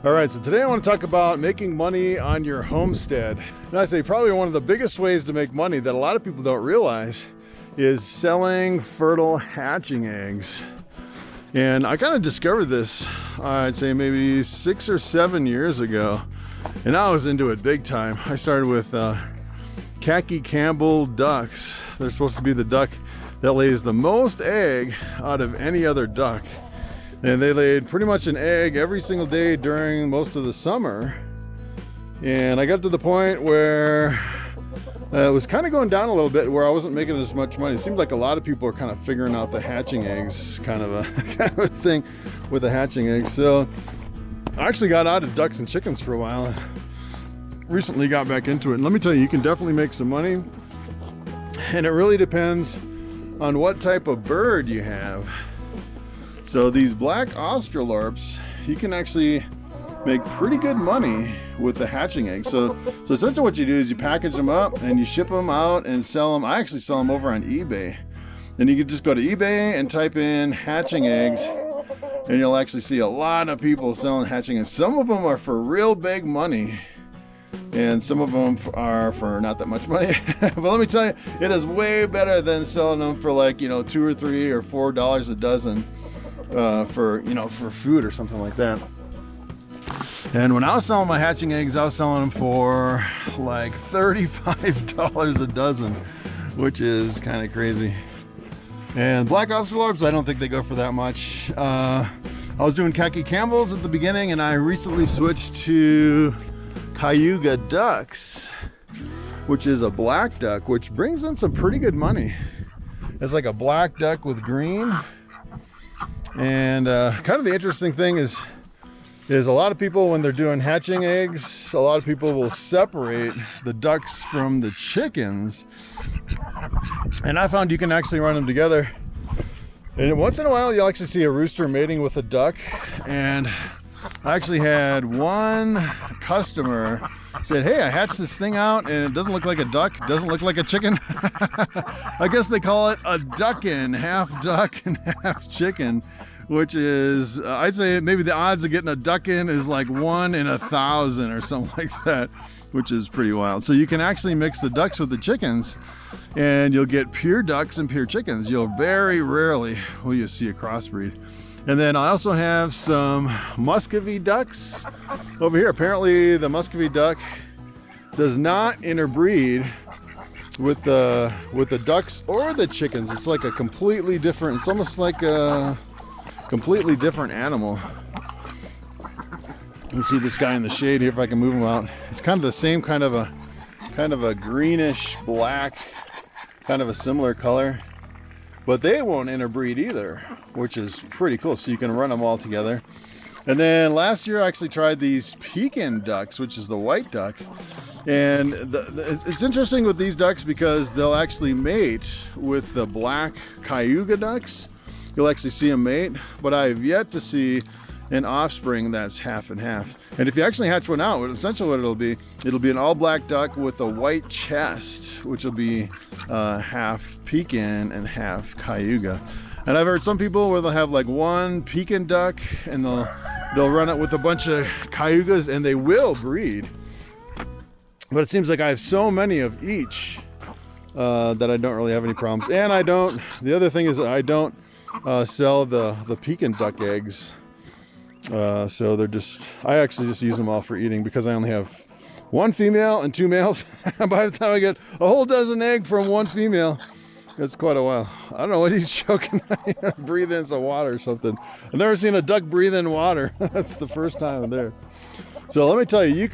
All right, so today I want to talk about making money on your homestead. And I say probably one of the biggest ways to make money that a lot of people don't realize is selling fertile hatching eggs. And I kind of discovered this, I'd say maybe 6 or 7 years ago. And I was into it big time. I started with khaki Campbell ducks. They're supposed to be the duck that lays the most egg out of any other duck. And they laid pretty much an egg every single day during most of the summer. And I got to the point where it was kind of going down a little bit, where I wasn't making as much money. It seemed like a lot of people are kind of figuring out the hatching eggs kind of a thing with the hatching eggs. So I actually got out of ducks and chickens for a while and recently got back into it. And let me tell you, you can definitely make some money. And it really depends on what type of bird you have. So these black australorps, you can actually make pretty good money with the hatching eggs. So essentially what you do is you package them up and you ship them out and sell them. I actually sell them over on eBay. And you can just go to eBay and type in hatching eggs, and you'll actually see a lot of people selling hatching eggs. Some of them are for real big money, and some of them are for not that much money. But let me tell you, it is way better than selling them for like, $2 or $3 or $4 a dozen. For food or something like that. And when I was selling my hatching eggs, I was selling them for like $35 a dozen, which is kind of crazy. And black australorps, I don't think they go for that much. I was doing khaki Campbells at the beginning, and I recently switched to Cayuga ducks, which is a black duck, which brings in some pretty good money. It's like a black duck with green. And kind of the interesting thing is a lot of people, when they're doing hatching eggs, a lot of people will separate the ducks from the chickens. And I found you can actually run them together. And once in a while, you'll actually see a rooster mating with a duck. And I actually had one customer said, "Hey, I hatched this thing out and it doesn't look like a duck, it doesn't look like a chicken." I guess they call it a duckin', half duck and half chicken, which is, I'd say maybe the odds of getting a duckin' is like 1 in 1,000 or something like that, which is pretty wild. So you can actually mix the ducks with the chickens and you'll get pure ducks and pure chickens. You'll very rarely will you see a crossbreed. And then I also have some Muscovy ducks over here. Apparently the Muscovy duck does not interbreed with the ducks or the chickens. It's like a completely different, it's almost like a completely different animal. You can see this guy in the shade here if I can move him out. It's kind of the same kind of a greenish black, kind of a similar color. But they won't interbreed either, which is pretty cool. So you can run them all together. And then last year I actually tried these Pekin ducks, which is the white duck. And it's interesting with these ducks because they'll actually mate with the black Cayuga ducks. You'll actually see them mate, but I have yet to see an offspring that's half and half. And if you actually hatch one out, essentially what it'll be an all black duck with a white chest, which will be half Pekin and half Cayuga. And I've heard some people where they'll have like one Pekin duck and they'll run it with a bunch of Cayugas, and they will breed. But it seems like I have so many of each that I don't really have any problems. And the other thing is that I don't sell the Pekin duck eggs. So I actually just use them all for eating because I only have one female and 2 males. By the time I get a whole dozen eggs from one female, it's quite a while. I don't know what he's choking. Breathe in some water or something. I've never seen a duck breathe in water. That's the first time I'm there. So let me tell you,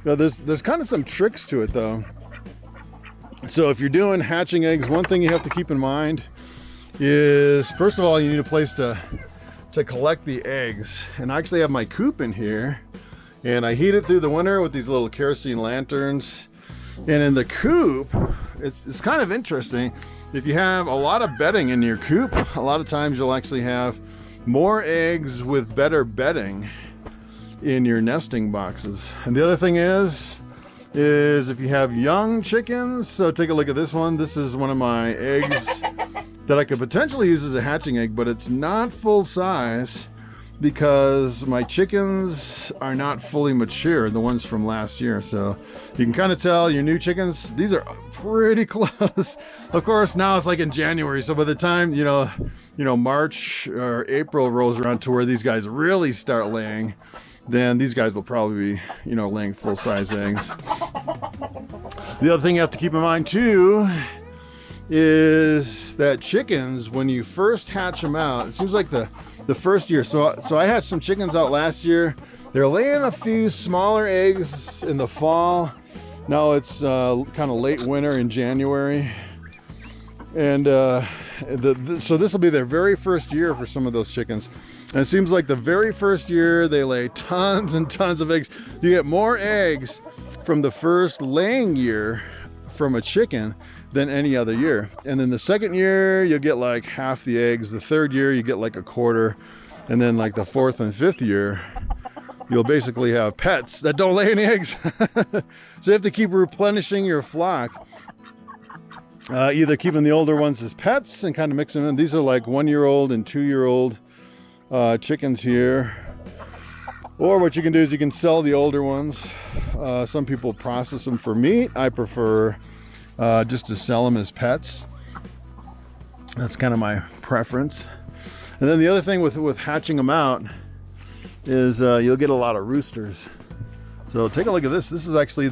there's kind of some tricks to it though. So if you're doing hatching eggs, one thing you have to keep in mind is, first of all, you need a place to collect the eggs. And I actually have my coop in here, and I heat it through the winter with these little kerosene lanterns. And in the coop, it's kind of interesting. If you have a lot of bedding in your coop, a lot of times you'll actually have more eggs with better bedding in your nesting boxes. And the other thing is if you have young chickens, so take a look at this one. This is one of my eggs that I could potentially use as a hatching egg, but it's not full size because my chickens chickens are not fully mature, the ones from last year. So you can kind of tell your new chickens, these are pretty close. Of course, now it's like in January. So by the time, you know, March or April rolls around to where these guys really start laying, then these guys will probably be, you know, laying full-size eggs. The other thing you have to keep in mind too is that chickens, when you first hatch them out, it seems like the first year. So I hatched some chickens out last year. They're laying a few smaller eggs in the fall. Now it's kind of late winter in January. And so this will be their very first year for some of those chickens. And it seems like the very first year they lay tons and tons of eggs. You get more eggs from the first laying year from a chicken than any other year. And then the second year you'll get like half the eggs. The third year you get like a quarter. And then like the fourth and fifth year you'll basically have pets that don't lay any eggs. So you have to keep replenishing your flock. Either keeping the older ones as pets and kind of mixing them in. These are like 1-year-old and 2-year-old chickens here. Or what you can do is you can sell the older ones. Some people process them for meat. I prefer just to sell them as pets. That's kind of my preference. And then the other thing with hatching them out is you'll get a lot of roosters. So take a look at this. This is actually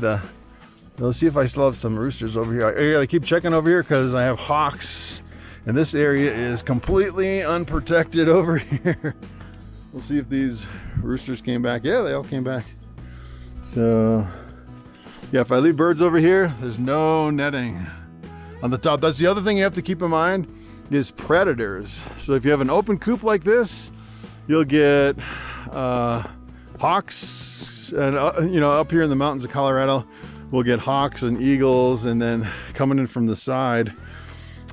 let's see if I still have some roosters over here. I gotta keep checking over here because I have hawks. And this area is completely unprotected over here. We'll see if these roosters came back. Yeah, they all came back. So yeah, if I leave birds over here, there's no netting on the top. That's the other thing you have to keep in mind is predators. So if you have an open coop like this, you'll get hawks. And you know, up here in the mountains of Colorado, we'll get hawks and eagles, and then coming in from the side,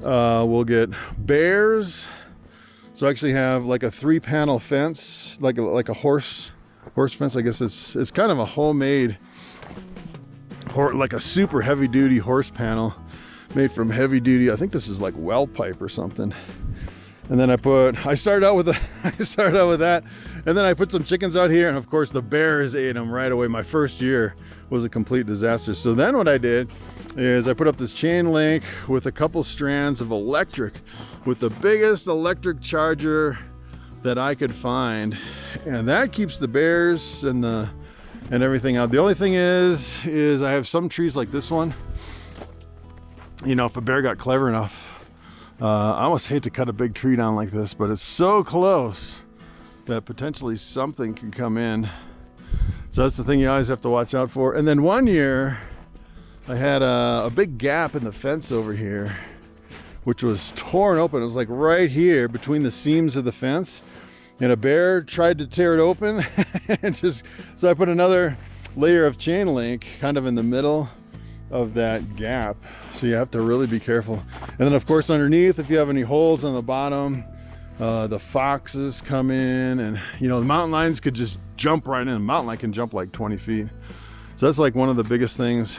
we'll get bears. So I actually have like a 3-panel fence, like a horse fence. I guess it's kind of a homemade, like a super heavy duty horse panel made from heavy duty. I think this is like well pipe or something. And then I started out with that, and then I put some chickens out here, and of course the bears ate them right away. My first year was a complete disaster. So then what I did is I put up this chain link with a couple strands of electric, with the biggest electric charger that I could find, and that keeps the bears and everything out. The only thing is I have some trees like this one. You know, if a bear got clever enough, I almost hate to cut a big tree down like this, but it's so close that potentially something can come in. So that's the thing you always have to watch out for. And then one year I had a big gap in the fence over here, which was torn open. It was like right here between the seams of the fence, and a bear tried to tear it open. So I put another layer of chain link kind of in the middle of that gap. So you have to really be careful. And then of course underneath, if you have any holes on the bottom, the foxes come in, and you know, the mountain lions could just jump right in. A mountain lion can jump like 20 feet. So that's like one of the biggest things,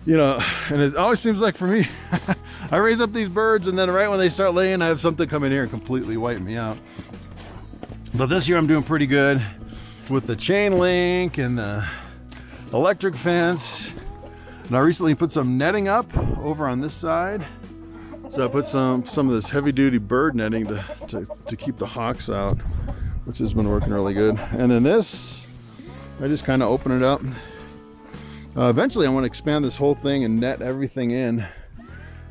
you know. And it always seems like for me, I raise up these birds, and then right when they start laying, I have something come in here and completely wipe me out. But this year I'm doing pretty good with the chain link and the electric fence. And I recently put some netting up over on this side. So I put some of this heavy duty bird netting to keep the hawks out, which has been working really good. And then this, I just kind of open it up. Eventually I want to expand this whole thing and net everything in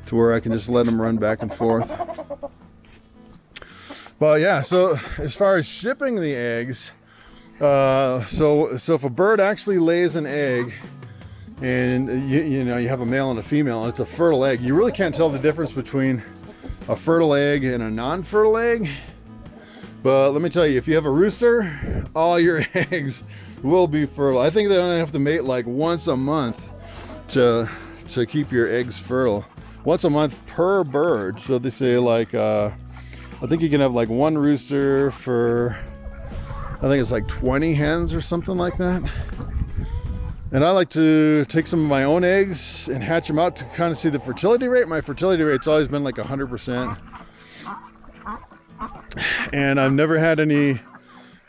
to where I can just let them run back and forth. Well, yeah, so as far as shipping the eggs, so if a bird actually lays an egg, and you know, you have a male and a female, it's a fertile egg, you really can't tell the difference between a fertile egg and a non-fertile egg. But let me tell you, if you have a rooster, all your eggs will be fertile. I think they only have to mate like once a month to keep your eggs fertile. Once a month per bird. So they say like, I think you can have like one rooster for, I think it's like 20 hens or something like that. And I like to take some of my own eggs and hatch them out to kind of see the fertility rate. My fertility rate's always been like 100%. And I've never had any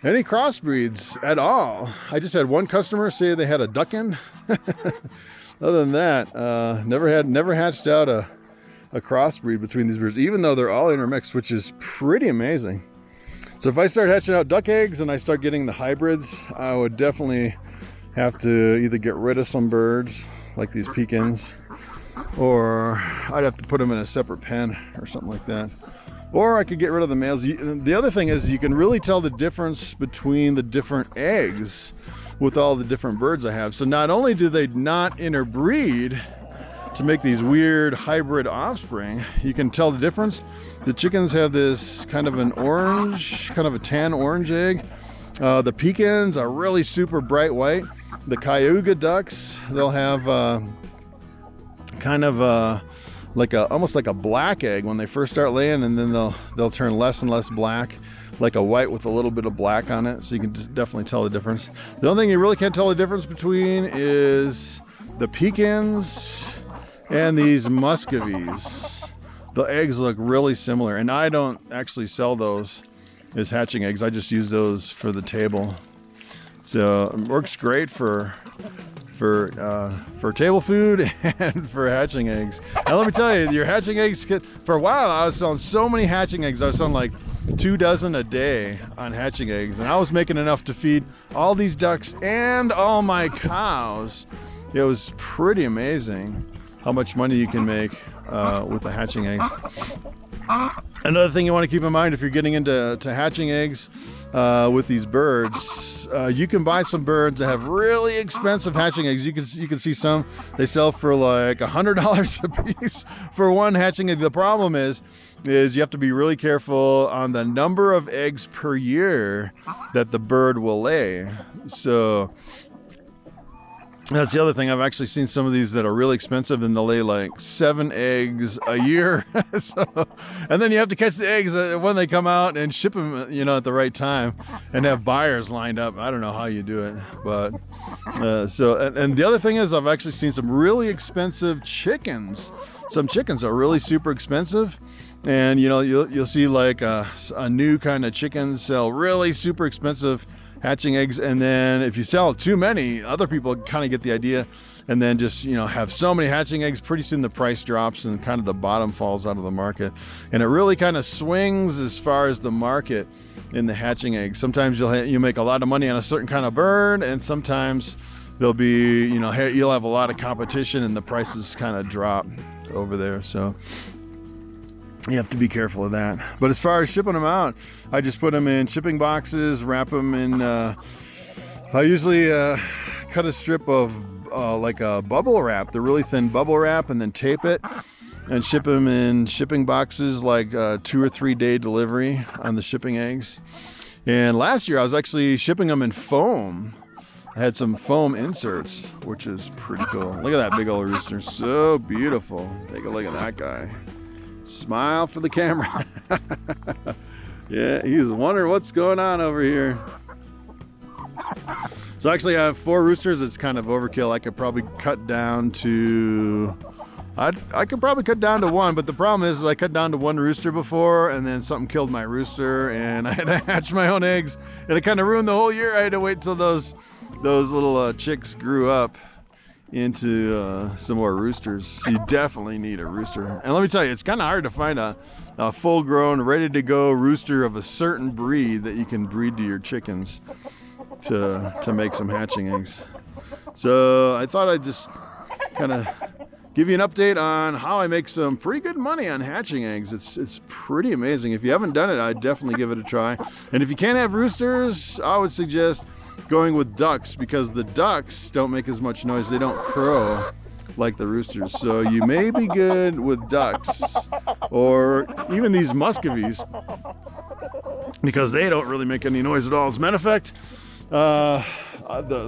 any crossbreeds at all. I just had one customer say they had a ducking. Other than that, never hatched out a crossbreed between these birds, even though they're all intermixed, which is pretty amazing. So if I start hatching out duck eggs and I start getting the hybrids, I would definitely have to either get rid of some birds like these pecans, or I'd have to put them in a separate pen or something like that. Or I could get rid of the males. The other thing is you can really tell the difference between the different eggs with all the different birds I have. So not only do they not interbreed to make these weird hybrid offspring, you can tell the difference. The chickens have this kind of an orange, kind of a tan orange egg. The pecans are really super bright white. The Cayuga ducks, they'll have kind of almost like a black egg when they first start laying, and then they'll turn less and less black, like a white with a little bit of black on it. So you can definitely tell the difference. The only thing you really can't tell the difference between is the pecans and these muscovies. The eggs look really similar, and I don't actually sell those as hatching eggs. I just use those for the table. So it works great for table food and for hatching eggs. And let me tell you, your hatching eggs for a while I was selling so many hatching eggs. I was selling like 2 dozen a day on hatching eggs, and I was making enough to feed all these ducks and all my cows. It was pretty amazing how much money you can make with the hatching eggs. Another thing you want to keep in mind if you're getting into hatching eggs with these birds, you can buy some birds that have really expensive hatching eggs. You can see some they sell for like $100 a piece for one hatching egg. The problem is you have to be really careful on the number of eggs per year that the bird will lay. So that's the other thing. I've actually seen some of these that are really expensive, and they'll lay like 7 eggs a year. And then you have to catch the eggs when they come out and ship them, at the right time, and have buyers lined up. I don't know how you do it, but and the other thing is I've actually seen some really expensive chickens. Some chickens are really super expensive, and you'll see like a new kind of chicken sell really super expensive hatching eggs, and then if you sell too many, other people kind of get the idea, and then just have so many hatching eggs, pretty soon the price drops and kind of the bottom falls out of the market. And it really kind of swings as far as the market in the hatching eggs. Sometimes you'll make a lot of money on a certain kind of bird, and sometimes there'll be you'll have a lot of competition and the prices kind of drop over there. So you have to be careful of that. But as far as shipping them out, I just put them in shipping boxes, wrap them in, I usually cut a strip of like a bubble wrap, the really thin bubble wrap, and then tape it and ship them in shipping boxes, like 2 or 3 day delivery on the shipping eggs. And last year I was actually shipping them in foam. I had some foam inserts, which is pretty cool. Look at that big old rooster, so beautiful. Take a look at that guy. Smile for the camera. Yeah, he's wondering what's going on over here. So actually I have 4 roosters. It's kind of overkill. I could probably cut down to I could probably cut down to 1, but the problem is I cut down to 1 rooster before, and then something killed my rooster, and I had to hatch my own eggs, and it kind of ruined the whole year. I had to wait till those little chicks grew up into some more roosters. So you definitely need a rooster. And let me tell you, it's kind of hard to find a full-grown, ready-to-go rooster of a certain breed that you can breed to your chickens to make some hatching eggs. So I thought I'd just kind of give you an update on how I make some pretty good money on hatching eggs. It's pretty amazing. If you haven't done it, I'd definitely give it a try. And if you can't have roosters, I would suggest going with ducks, because the ducks don't make as much noise. They don't crow like the roosters. So you may be good with ducks, or even these muscovies, because they don't really make any noise at all. As a matter of fact, the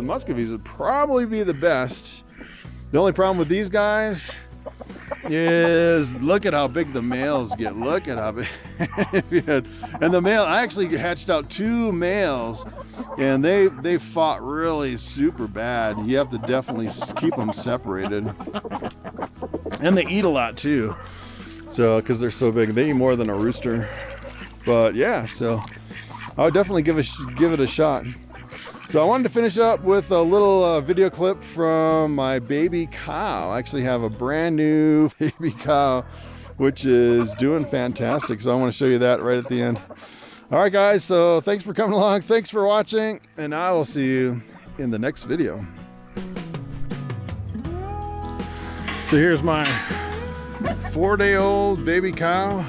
muscovies would probably be the best. The only problem with these guys is look at how big the males get. Look at how big. And the male, I actually hatched out 2 males, and they fought really super bad. You have to definitely keep them separated. And they eat a lot too, so because they're so big, they eat more than a rooster. But yeah, so I would definitely give it a shot. So I wanted to finish up with a little video clip from my baby cow. I actually have a brand new baby cow, which is doing fantastic. So I want to show you that right at the end. All right, guys, so thanks for coming along. Thanks for watching, and I will see you in the next video. So here's my 4-day-old baby cow.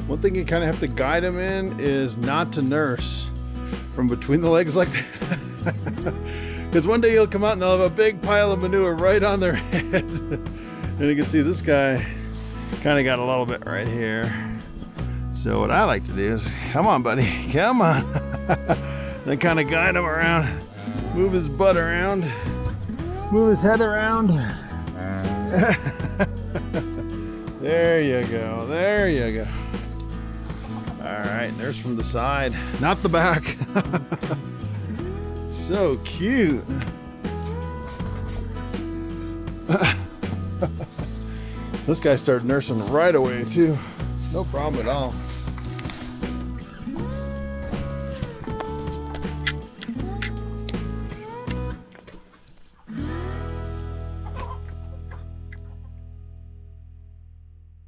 One thing you kind of have to guide them in is not to nurse from between the legs like that. Because one day he'll come out and they'll have a big pile of manure right on their head. And you can see this guy kind of got a little bit right here. So what I like to do is, come on buddy, come on. Then kind of guide him around, move his butt around, move his head around. There you go, there you go. All right, there's from the side, not the back. So cute. This guy started nursing right away too. No problem at all.